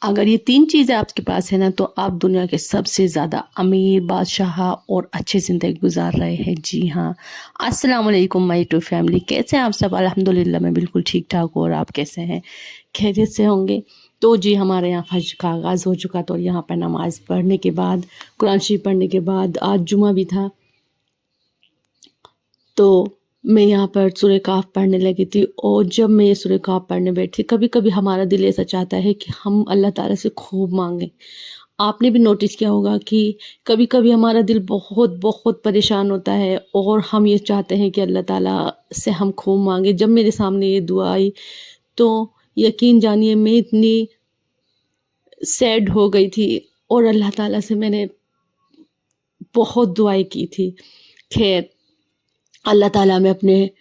अगर ये 3 चीज़ें आपके पास है ना, तो आप दुनिया के सबसे ज़्यादा अमीर, बादशाह और अच्छी ज़िंदगी गुज़ार रहे हैं। जी हाँ। अस्सलाम वालेकुम माय टू फैमिली, कैसे हैं आप सब? अल्हम्दुलिल्लाह मैं बिल्कुल ठीक-ठाक हूँ और आप कैसे हैं? खैरियत से होंगे? तो जी हमारे यहाँ फज्र का आगाज़ हो चुका था और यहाँ पर नमाज़ पढ़ने के बाद, कुरान शरीफ पढ़ने के बाद आज जुमा भी था। तो मैं यहाँ पर सूरह कहफ पढ़ने लगी थी और जब मैं ये सूरह कहफ पढ़ने बैठी, कभी-कभी हमारा दिल ऐसा चाहता है कि हम अल्लाह ताला से खूब माँगे। आपने भी नोटिस किया होगा कि कभी-कभी हमारा दिल बहुत-बहुत परेशान होता है और हम ये चाहते हैं कि अल्लाह ताला से हम खूब माँगे। जब मेरे सामने ये दुआ आई, तो यकीन जानिए मैं इतनी सैड हो गई थी और अल्लाह ताला से मैंने बहुत दुआएँ की थी। ख़ैर, अल्लाह ताला हमें अपने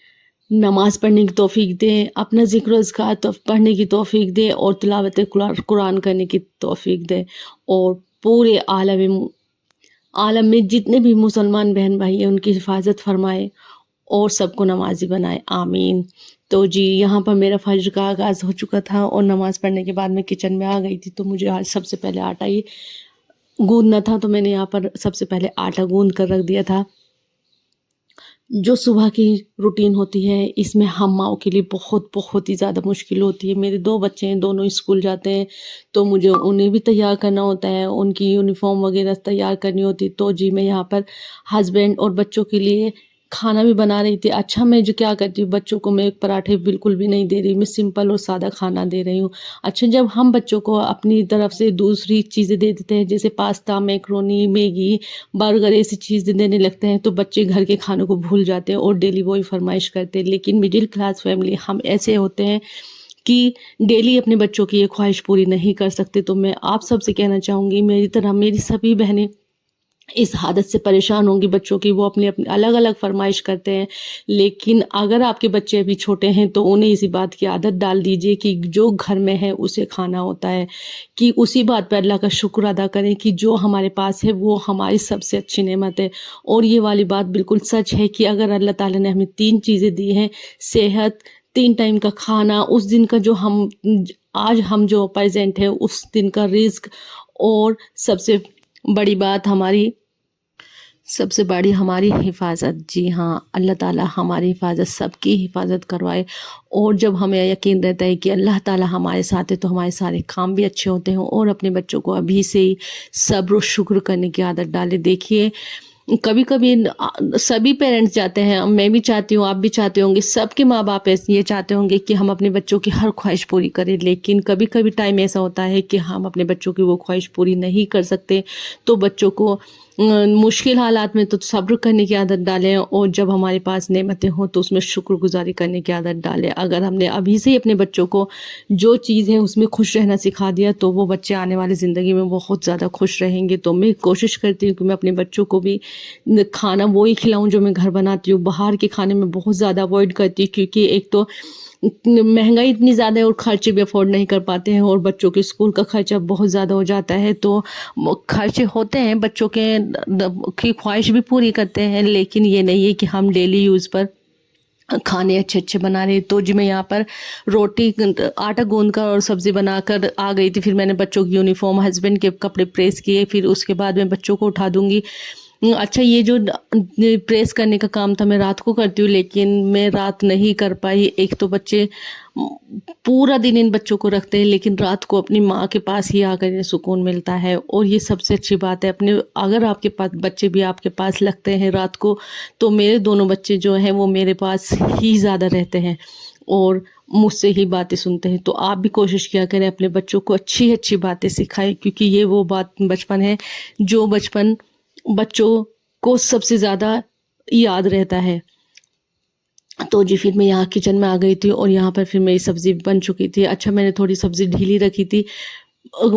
नमाज़ पढ़ने की तौफ़ीक दें, अपना ज़िक्र अज़कार पढ़ने की तौफ़ीक दें और तिलावत कुरान करने की तौफ़ीक दें और पूरे आलम में जितने भी मुसलमान बहन भाई हैं उनकी हिफ़ाज़त फ़रमाए और सबको नमाज़ी बनाए, आमीन। तो जी यहाँ पर मेरा फ़ज्र का आगाज़ हो चुका था और नमाज़ पढ़ने के बाद मैं किचन में आ गई थी, तो मुझे आज सबसे पहले आटा ही गूँदना था, तो मैंने यहाँ पर सबसे पहले आटा गूँद कर रख दिया था। जो सुबह की रूटीन होती है, इसमें हम माँओं के लिए बहुत ही ज़्यादा मुश्किल होती है। मेरे 2 बच्चे हैं, दोनों स्कूल जाते हैं, तो मुझे उन्हें भी तैयार करना होता है, उनकी यूनिफ़ॉर्म वग़ैरह तैयार करनी होती है। तो जी, मैं यहाँ पर हस्बैंड और बच्चों के लिए खाना भी बना रही थी। अच्छा, मैं जो क्या करती हूँ, बच्चों को मैं पराठे बिल्कुल भी नहीं दे रही, मैं सिंपल और सादा खाना दे रही हूँ। अच्छा, जब हम बच्चों को अपनी तरफ से दूसरी चीज़ें दे देते हैं, जैसे पास्ता, मैकरोनी, मैगी, बर्गर ऐसी चीज़ें देने लगते हैं, तो बच्चे घर के खानों को भूल जाते हैं और डेली वही फ़रमाइश करते हैं। लेकिन मिडिल क्लास फैमिली हम ऐसे होते हैं कि डेली अपने बच्चों की ये ख्वाहिश पूरी नहीं कर सकते। तो मैं आप सबसे कहना चाहूँगी, मेरी तरह मेरी सभी बहनें इस आदत से परेशान होंगी बच्चों की, वो अपनी-अपनी अलग-अलग फ़रमाइश करते हैं। लेकिन अगर आपके बच्चे अभी छोटे हैं, तो उन्हें इसी बात की आदत डाल दीजिए कि जो घर में है उसे खाना होता है, कि उसी बात पे अल्लाह का शुक्र अदा करें कि जो हमारे पास है वो हमारी सबसे अच्छी नेमत है। और ये वाली बात बिल्कुल सच है कि अगर अल्लाह ताला ने हमें 3 चीज़ें दी हैं, सेहत, 3 टाइम का खाना, उस दिन का जो आज हम जो प्रेज़ेंट है उस दिन का रिज़्क, और सबसे बड़ी हमारी हिफ़ाज़त। जी हाँ, अल्लाह ताला हमारी हिफ़ाज़त, सबकी हिफ़ाज़त करवाए। और जब हमें यकीन रहता है कि अल्लाह ताला हमारे साथ है, तो हमारे सारे काम भी अच्छे होते हैं और अपने बच्चों को अभी से ही सब्र और शुक्र करने की आदत डालें। देखिए, कभी-कभी सभी पेरेंट्स चाहते हैं, मैं भी चाहती हूँ, आप भी चाहते होंगे, सबके माँ-बाप ये चाहते होंगे कि हम अपने बच्चों की हर ख्वाहिश पूरी करें। लेकिन कभी-कभी टाइम ऐसा होता है कि हम अपने बच्चों की वो ख्वाहिश पूरी नहीं कर सकते, तो बच्चों को मुश्किल हालात में तो सब्र करने की आदत डालें और जब हमारे पास नेमतें हों, तो उसमें शुक्रगुज़ारी करने की आदत डालें। अगर हमने अभी से ही अपने बच्चों को जो चीज़ है उसमें खुश रहना सिखा दिया, तो वो बच्चे आने वाली ज़िंदगी में बहुत ज़्यादा खुश रहेंगे। तो मैं कोशिश करती हूँ कि मैं अपने बच्चों को भी खाना वो ही खिलाऊँ जो मैं घर बनाती हूँ। बाहर के खाने में बहुत ज़्यादा अवॉइड करती हूँ, क्योंकि एक तो महँगाई इतनी ज़्यादा है और खर्चे भी अफ़ोर्ड नहीं कर पाते हैं और बच्चों के स्कूल का खर्चा बहुत ज़्यादा हो जाता है। तो खर्चे होते हैं, बच्चों के की ख्वाहिश भी पूरी करते हैं, लेकिन ये नहीं है कि हम डेली यूज़ पर खाने अच्छे-अच्छे बना रहे। तो जी मैं यहाँ पर आटा गूँध कर और सब्ज़ी बनाकर आ गई थी। फिर मैंने बच्चों की यूनिफ़ॉर्म, हस्बैंड के कपड़े प्रेस किए, फिर उसके बाद मैं बच्चों को उठा दूँगी। अच्छा, ये जो प्रेस करने का काम था मैं रात को करती हूँ, लेकिन मैं रात नहीं कर पाई। एक तो बच्चे पूरा दिन इन बच्चों को रखते हैं, लेकिन रात को अपनी माँ के पास ही आकर इन्हें सुकून मिलता है और ये सबसे अच्छी बात है। अगर आपके पास बच्चे भी आपके पास लगते हैं रात को, तो मेरे दोनों बच्चे जो हैं वो मेरे पास ही ज़्यादा रहते हैं और मुझसे ही बातें सुनते हैं। तो आप भी कोशिश किया करें, अपने बच्चों को अच्छी-अच्छी बातें सिखाएँ, क्योंकि ये वो बचपन है जो बचपन बच्चों को सबसे ज़्यादा याद रहता है। तो जी फिर मैं यहाँ किचन में आ गई थी और यहाँ पर फिर मेरी सब्ज़ी बन चुकी थी। अच्छा, मैंने थोड़ी सब्ज़ी ढीली रखी थी।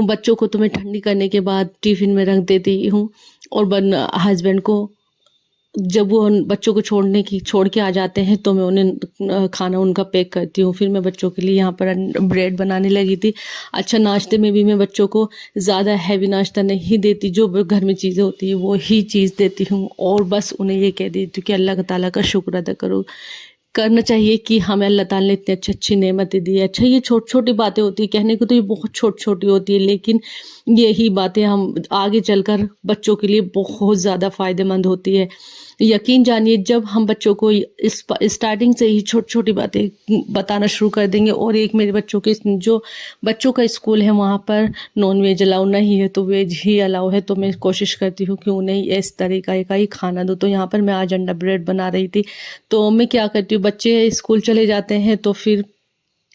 बच्चों को तो मैं ठंडी करने के बाद टिफ़िन में रख देती हूँ और हस्बैंड को जब वो बच्चों को छोड़ के आ जाते हैं, तो मैं उन्हें खाना उनका पैक करती हूँ। फिर मैं बच्चों के लिए यहाँ पर ब्रेड बनाने लगी थी। अच्छा, नाश्ते में भी मैं बच्चों को ज़्यादा हैवी नाश्ता नहीं देती, जो घर में चीज़ें होती हैं वो ही चीज़ देती हूँ और बस उन्हें ये कह देती हूँ कि अल्लाह ताला का शुक्र अदा करो करना चाहिए कि हमें अल्लाह ताला ने इतनी अच्छी-अच्छी नेमतें दी है। अच्छा, ये छोटी-छोटी बातें होती हैं, कहने को तो ये बहुत छोटी-छोटी होती है, लेकिन यही बातें हम आगे चलकर बच्चों के लिए बहुत ज़्यादा फ़ायदेमंद होती है। यकीन जानिए, जब हम बच्चों को स्टार्टिंग से ही छोटी-छोटी बातें बताना शुरू कर देंगे, और एक मेरे बच्चों के जो बच्चों का स्कूल है वहाँ पर नॉन-वेज अलाउ नहीं है, तो वेज ही अलाउ है, तो मैं कोशिश करती हूँ कि उन्हें इस तरीक़े का ही खाना दूँ। तो यहाँ पर मैं आज अंडा ब्रेड बना रही थी, तो मैं क्या करती हूँ, बच्चे स्कूल चले जाते हैं तो फिर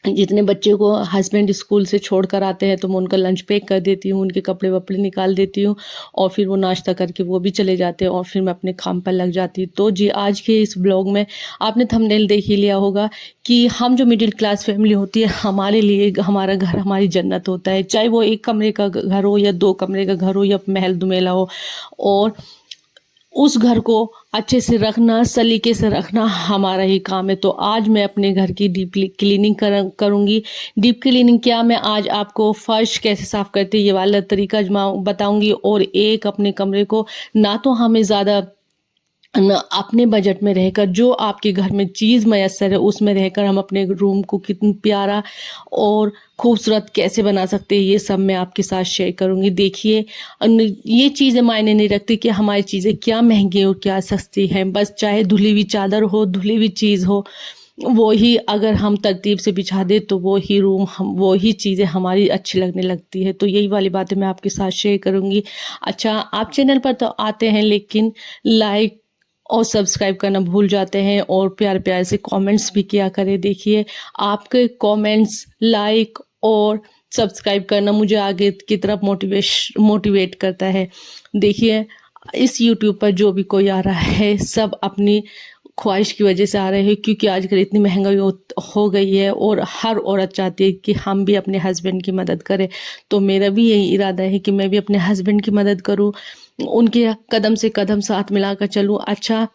जितने बच्चे को हस्बैंड स्कूल से छोड़ कर आते हैं तो मैं उनका लंच पैक कर देती हूँ, उनके कपड़े-वपड़े निकाल देती हूँ, और फिर वो नाश्ता करके वो भी चले जाते हैं, और फिर मैं अपने काम पर लग जाती हूँ। तो जी, आज के इस ब्लॉग में आपने थंबनेल देख ही लिया होगा कि हम जो मिडिल क्लास फैमिली होती है, हमारे लिए हमारा घर हमारी जन्नत होता है। चाहे वो 1 कमरे का घर हो या 2 कमरे का घर हो या महल दुमेला हो, और उस घर को अच्छे से रखना, सलीके से रखना हमारा ही काम है। तो आज मैं अपने घर की डीपली क्लीनिंग करूँगी। डीप क्लीनिंग क्या, मैं आज आपको फर्श कैसे साफ़ करते हैं ये वाला तरीका बताऊँगी, और एक अपने कमरे को ना तो हमें ज़्यादा न अपने बजट में रहकर, जो आपके घर में चीज़ मैसर है उसमें रहकर हम अपने रूम को कितना प्यारा और खूबसूरत कैसे बना सकते हैं, ये सब मैं आपके साथ शेयर करूँगी। देखिए, ये चीज़ें मायने नहीं रखती कि हमारी चीज़ें क्या महंगी और क्या सस्ती हैं, बस चाहे धुली हुई चादर हो, धुली हुई चीज़ हो, वो ही अगर हम तरतीब से बिछा दें तो वो ही रूम हम वो ही चीज़ें हमारी अच्छी लगने लगती है। तो यही वाली बातें मैं आपके साथ शेयर करूँगी। अच्छा, आप चैनल पर तो आते हैं लेकिन लाइक और सब्सक्राइब करना भूल जाते हैं, और प्यार-प्यार से कमेंट्स भी किया करें। देखिए, आपके कमेंट्स, लाइक और सब्सक्राइब करना मुझे आगे की तरफ मोटिवेट करता है। देखिए, इस यूट्यूब पर जो भी कोई आ रहा है, सब अपनी ख्वाहिश की वजह से आ रहे हैं, क्योंकि आजकल इतनी महंगाई हो गई है, और हर औरत चाहती है कि हम भी अपने हस्बैंड की मदद करें। तो मेरा भी यही इरादा है कि मैं भी अपने हस्बैंड की मदद करूं, उनके कदम से कदम साथ मिलाकर चलूं। अच्छा,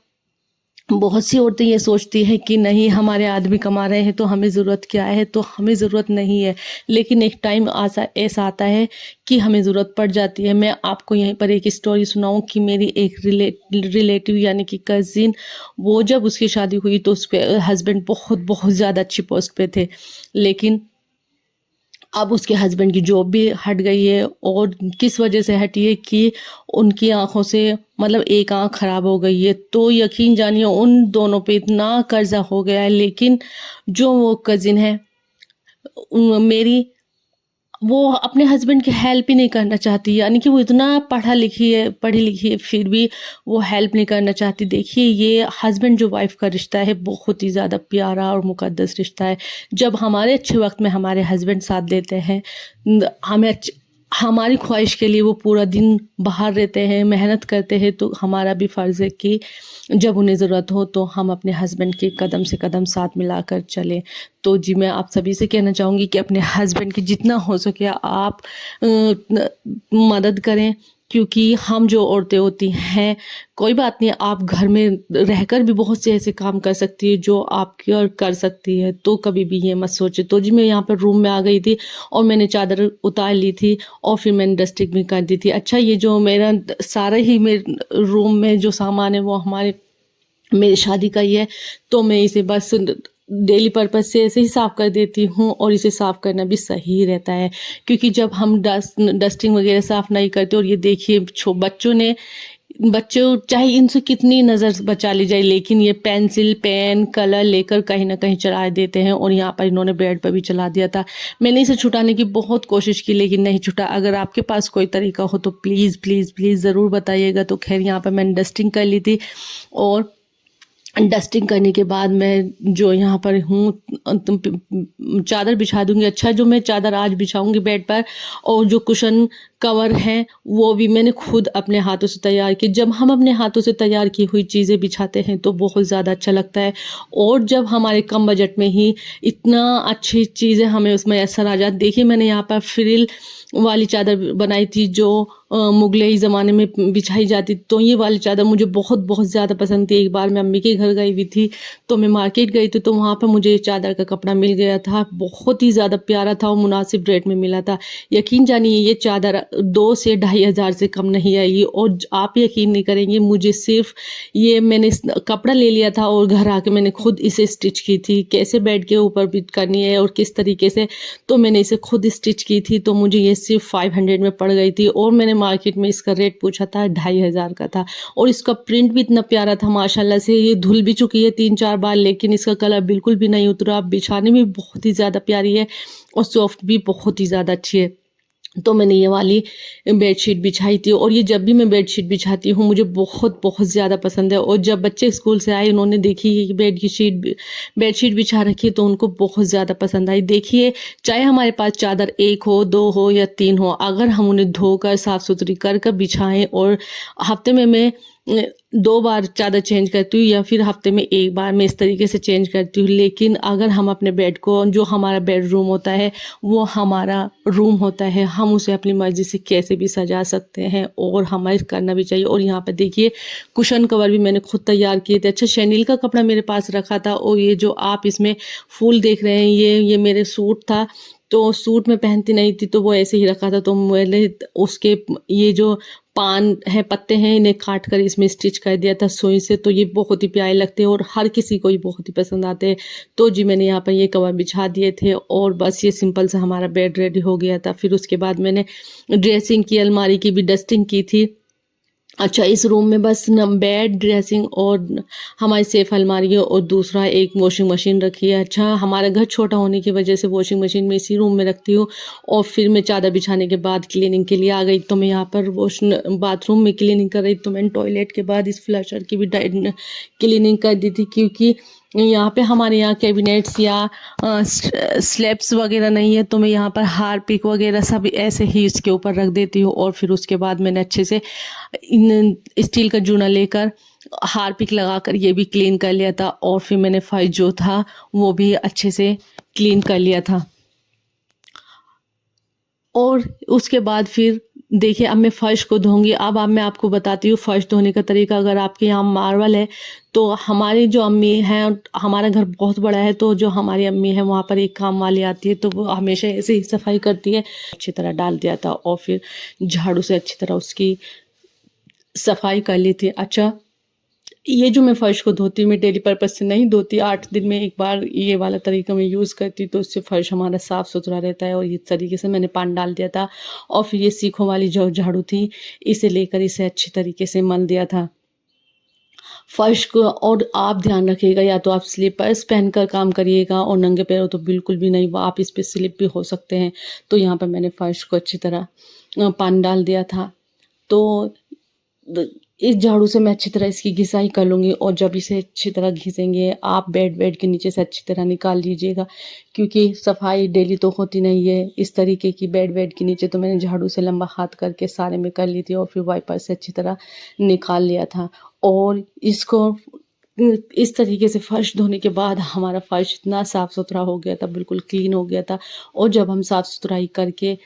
बहुत सी औरतें ये सोचती हैं कि नहीं, हमारे आदमी कमा रहे हैं तो हमें ज़रूरत क्या है, तो हमें ज़रूरत नहीं है, लेकिन एक टाइम ऐसा आता है कि हमें ज़रूरत पड़ जाती है। मैं आपको यहीं पर एक स्टोरी सुनाऊं कि मेरी एक रिलेटिव यानी कि कज़िन, वो जब उसकी शादी हुई तो उसके हस्बैंड बहुत बहुत ज़्यादा अच्छी पोस्ट पे थे, लेकिन अब उसके हस्बैंड की जॉब भी हट गई है, और किस वजह से हटी है कि उनकी आँखों से मतलब एक आँख खराब हो गई है। तो यकीन जानिए, उन दोनों पे इतना कर्जा हो गया है, लेकिन जो वो कज़िन है मेरी, वो अपने हस्बैंड की हेल्प ही नहीं करना चाहती, यानी कि वो इतना पढ़ी लिखी है, फिर भी वो हेल्प नहीं करना चाहती। देखिए, ये हस्बैंड जो वाइफ का रिश्ता है बहुत ही ज़्यादा प्यारा और मुकद्दस रिश्ता है। जब हमारे अच्छे वक्त में हमारे हस्बैंड साथ देते हैं, हमारी ख्वाहिश के लिए वो पूरा दिन बाहर रहते हैं, मेहनत करते हैं, तो हमारा भी फ़र्ज़ है कि जब उन्हें ज़रूरत हो तो हम अपने हस्बैंड के कदम से कदम साथ मिलाकर चलें। तो जी, मैं आप सभी से कहना चाहूँगी कि अपने हस्बैंड की जितना हो सके आप मदद करें, क्योंकि हम जो औरतें होती हैं, कोई बात नहीं, आप घर में रहकर भी बहुत से ऐसे काम कर सकती है जो आप कर सकती है, तो कभी भी ये मत सोचे। तो जी, मैं यहाँ पर रूम में आ गई थी, और मैंने चादर उतार ली थी, और फिर मैंने डस्टिंग भी कर दी थी। अच्छा, ये जो मेरा सारा ही मेरे रूम में जो सामान है वो मेरी शादी का ही है, तो मैं इसे बस डेली पर्पज़ से ऐसे ही साफ़ कर देती हूँ, और इसे साफ़ करना भी सही रहता है, क्योंकि जब हम डस्टिंग वगैरह साफ़ नहीं करते, और ये देखिए बच्चों चाहे इनसे कितनी नज़र बचा ली जाए, लेकिन ये पेंसिल, पेन, कलर लेकर कहीं न कहीं चला देते हैं, और यहाँ पर इन्होंने बेड पर भी चला दिया था। मैंने इसे छुटाने की बहुत कोशिश की, लेकिन नहीं छूटा। अगर आपके पास कोई तरीका हो तो प्लीज़, प्लीज़, प्लीज़ ज़रूर बताइएगा। तो ख़ैर, यहाँ पर मैंने डस्टिंग कर ली थी, और डस्टिंग करने के बाद मैं जो यहाँ पर हूँ, चादर बिछा दूँगी। अच्छा, जो मैं चादर आज बिछाऊँगी बेड पर, और जो कुशन कवर हैं वो भी मैंने खुद अपने हाथों से तैयार की। जब हम अपने हाथों से तैयार की हुई चीज़ें बिछाते हैं तो बहुत ज़्यादा अच्छा लगता है, और जब हमारे कम बजट में ही इतना अच्छी चीज़ें हमें उसमें मैसर आ जाती। देखिए, मैंने यहाँ पर फ्रिल वाली चादर बनाई थी, जो मुगलई ज़माने में बिछाई जाती, तो ये वाली चादर मुझे बहुत बहुत ज़्यादा पसंद थी। एक बार मैं अम्मी के घर गई हुई थी, तो मैं मार्केट गई थी, तो वहाँ पर मुझे ये चादर का कपड़ा मिल गया था। बहुत ही ज़्यादा प्यारा था और मुनासिब रेट में मिला था। यकीन जानिए ये चादर 2 से ढाई हज़ार से कम नहीं आएगी, और आप यकीन नहीं करेंगे, मुझे सिर्फ़ ये मैंने कपड़ा ले लिया था और घर आके मैंने खुद इसे स्टिच की थी। कैसे बेड के ऊपर भी करनी है और किस तरीके से, तो मैंने इसे खुद स्टिच की थी। तो मुझे ये सिर्फ़ 500 में पड़ गई थी, और मैंने मार्केट में इसका रेट पूछा था 2500 का था। और इसका प्रिंट भी इतना प्यारा था माशाल्लाह से। ये धुल भी चुकी है 3-4 बार, लेकिन इसका कलर बिल्कुल भी नहीं उतरा। बिछाने में बहुत ही ज़्यादा प्यारी है और सॉफ्ट भी बहुत ही ज़्यादा अच्छी है। तो मैंने ये वाली बेडशीट बिछाई थी, और ये जब भी मैं बेडशीट बिछाती हूँ मुझे बहुत बहुत ज़्यादा पसंद है। और जब बच्चे स्कूल से आए, उन्होंने देखी कि बेडशीट बिछा रखी है, तो उनको बहुत ज़्यादा पसंद आई। देखिए, चाहे हमारे पास चादर 1 हो, 2 हो या 3 हो, अगर हम उन्हें धोकर साफ़ सुथरी कर कर बिछाएं, और हफ्ते में मैं 2 बार चादर चेंज करती हूँ, या फिर हफ्ते में 1 बार मैं इस तरीके से चेंज करती हूँ। लेकिन अगर हम अपने बेड को, जो हमारा बेडरूम होता है वो हमारा रूम होता है, हम उसे अपनी मर्ज़ी से कैसे भी सजा सकते हैं, और हमें करना भी चाहिए। और यहाँ पे देखिए, कुशन कवर भी मैंने खुद तैयार किए थे। अच्छा, शैनील का कपड़ा मेरे पास रखा था, और ये जो आप इसमें फूल देख रहे हैं, ये मेरे सूट था। तो सूट मैं पहनती नहीं थी, तो वो ऐसे ही रखा था। तो मैंने उसके ये जो पान है, पत्ते हैं, इन्हें काट कर इसमें स्टिच कर दिया था सुई से। तो ये बहुत ही प्यारे लगते हैं और हर किसी को ये बहुत ही पसंद आते हैं। तो जी, मैंने यहाँ पर ये कवर बिछा दिए थे, और बस ये सिंपल सा हमारा बेड रेडी हो गया था। फिर उसके बाद मैंने ड्रेसिंग की, अलमारी की भी डस्टिंग की थी। अच्छा, इस रूम में बस न बेड, ड्रेसिंग और हमारी सेफ अलमारी है, और दूसरा एक वॉशिंग मशीन रखी है। अच्छा, हमारा घर छोटा होने की वजह से वॉशिंग मशीन मैं इसी रूम में रखती हूँ, और फिर मैं चादर बिछाने के बाद क्लीनिंग के लिए आ गई। तो मैं यहाँ पर बाथरूम में क्लीनिंग कर रही, तो मैंने टॉयलेट के बाद इस फ्लशर की भी क्लीनिंग कर दी थी, क्योंकि यहाँ पे हमारे यहाँ कैबिनेट्स या स्लैब्स वगैरह नहीं है। तो मैं यहाँ पर हार्पिक वगैरह सब ऐसे ही इसके ऊपर रख देती हूँ। और फिर उसके बाद मैंने अच्छे से इन स्टील का जूना लेकर हार्पिक लगाकर ये भी क्लीन कर लिया था, और फिर मैंने फर्श जो था वो भी अच्छे से क्लीन कर लिया था। और उसके बाद फिर देखिए, अब मैं फ़र्श को धोऊँगी। अब मैं आपको बताती हूँ फ़र्श धोने का तरीका। अगर आपके यहाँ मार्बल है, तो हमारी जो अम्मी हैं, हमारा घर बहुत बड़ा है, तो जो हमारी अम्मी है वहाँ पर एक काम वाली आती है, तो वो हमेशा ऐसे ही सफाई करती है। अच्छी तरह डाल दिया था, और फिर झाड़ू से अच्छी तरह उसकी सफाई कर ली थी। अच्छा, ये जो मैं फ़र्श को धोती हूँ, मैं डेली पर्पज़ से नहीं धोती, 8 दिन में एक बार ये वाला तरीका मैं यूज़ करती हूँ, तो उससे फ़र्श हमारा साफ़ सुथरा रहता है। और इस तरीके से मैंने पानी डाल दिया था, और फिर ये सीखों वाली जो झाड़ू थी, इसे लेकर इसे अच्छी तरीके से मल दिया था फ़र्श को। और आप ध्यान रखिएगा, या तो आप स्लीपर्स पहनकर काम करिएगा, और नंगे पैरों तो बिल्कुल भी नहीं, वो आप इस पे स्लिप भी हो सकते हैं। तो यहाँ पर मैंने फ़र्श को अच्छी तरह पानी डाल दिया था। तो इस झाड़ू से मैं अच्छी तरह इसकी घिसाई कर लूँगी, और जब इसे अच्छी तरह घिसेंगे, आप बेड के नीचे से अच्छी तरह निकाल लीजिएगा, क्योंकि सफाई डेली तो होती नहीं है। इस तरीके की बेड के नीचे तो मैंने झाड़ू से लंबा हाथ करके सारे में कर ली थी, और फिर वाइपर से अच्छी तरह निकाल लिया था। और इसको इस तरीके से फ़र्श धोने के बाद हमारा फ़र्श इतना साफ़ सुथरा हो गया था, बिल्कुल क्लीन हो गया था। और जब हम साफ़ सुथराई करके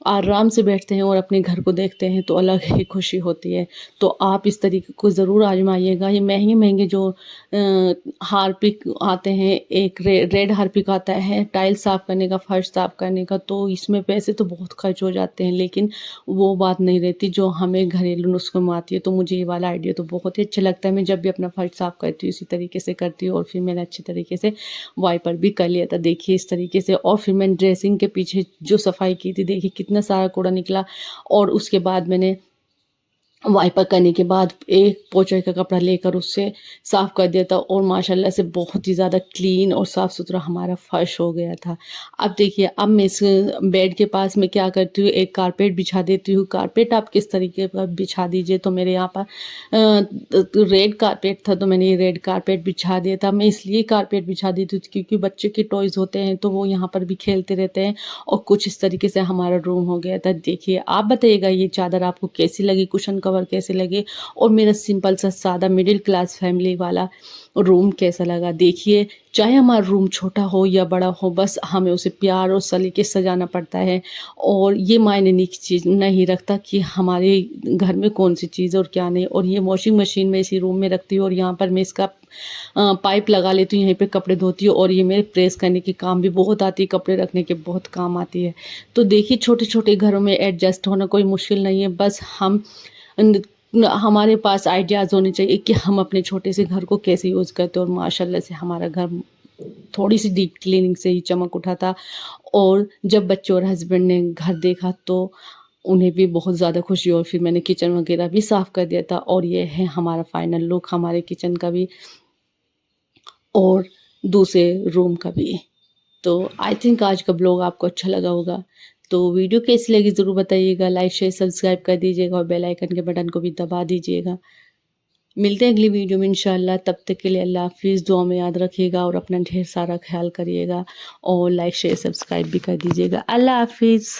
आराम से बैठते हैं और अपने घर को देखते हैं, तो अलग ही खुशी होती है। तो आप इस तरीके को ज़रूर आज़माइएगा। ये महँगे-महँगे जो हार्पिक आते हैं, एक रेड हार्पिक आता है टाइल्स साफ़ करने का, फ़र्श साफ़ करने का, तो इसमें पैसे तो बहुत खर्च हो जाते हैं, लेकिन वो बात नहीं रहती जो हमें घरेलू नुस्ख़ों में आती है। तो मुझे ये वाला आइडिया तो बहुत ही अच्छा लगता है। मैं जब भी अपना फ़र्श साफ़ करती हूँ, इसी तरीके से करती हूँ, और फिर मैंने अच्छी तरीके से वाइपर भी कर लिया था, देखिए इस तरीके से। और फिर मैंने ड्रेसिंग के पीछे जो सफाई की थी, देखिए कितना सारा कूड़ा निकला। और उसके बाद मैंने वाइपर करने के बाद एक पोंछे का कपड़ा लेकर उससे साफ़ कर दिया था, और माशाल्लाह से बहुत ही ज़्यादा क्लीन और साफ़ सुथरा हमारा फ़र्श हो गया था। अब देखिए, अब मैं इस बेड के पास में क्या करती हूँ, एक कारपेट बिछा देती हूँ। कारपेट आप किस तरीके का बिछा दीजिए, तो मेरे यहाँ पर रेड कारपेट था, तो मैंने ये रेड कारपेट बिछा दिया था। मैं इसलिए कारपेट बिछा देती थी क्योंकि बच्चे के टॉयज़ होते हैं, तो वो यहाँ पर भी खेलते रहते हैं, और कुछ इस तरीके से हमारा रूम हो गया था। देखिए, आप बताइएगा ये चादर आपको कैसी लगी, कुशन कवर कैसे लगे और मेरा सिंपल सा सादा मिडिल क्लास फैमिली वाला रूम कैसा लगा। देखिए, चाहे हमारा रूम छोटा हो या बड़ा हो, बस हमें उसे प्यार और सलीके से सजाना पड़ता है और ये मायने नहीं रखता कि हमारे घर में कौन-सी चीज़ है और क्या नहीं। और ये वॉशिंग मशीन मैं इसी रूम में रखती हूँ और यहाँ पर मैं इसका पाइप लगा लेती हूँ, यहीं पे कपड़े धोती हूँ और ये मेरे प्रेस करने के काम भी बहुत आती है, कपड़े रखने के बहुत काम आती है। तो देखिए, छोटे-छोटे घरों में एडजस्ट होना कोई मुश्किल नहीं है, बस हमारे पास आइडियाज़ होने चाहिए कि हम अपने छोटे से घर को कैसे यूज़ करते हैं और माशाल्लाह से हमारा घर थोड़ी-सी डीप क्लीनिंग से ही चमक उठा था। और जब बच्चों और हस्बैंड ने घर देखा तो उन्हें भी बहुत ज़्यादा खुशी हुई और फिर मैंने किचन वगैरह भी साफ़ कर दिया था और ये है हमारा फाइनल लुक हमारे किचन का भी और दूसरे रूम का भी। तो आई थिंक आज का ब्लॉग आपको अच्छा लगा होगा। तो वीडियो कैसी लगी ज़रूर बताइएगा, लाइक, शेयर, सब्सक्राइब कर दीजिएगा और बेल आइकन के बटन को भी दबा दीजिएगा। मिलते हैं अगली वीडियो में इंशाल्लाह, तब तक के लिए अल्लाह हाफ़िज़। दुआ में याद रखिएगा और अपना ढेर सारा ख़्याल करिएगा और लाइक, शेयर, सब्सक्राइब भी कर दीजिएगा। अल्लाह हाफ़िज़।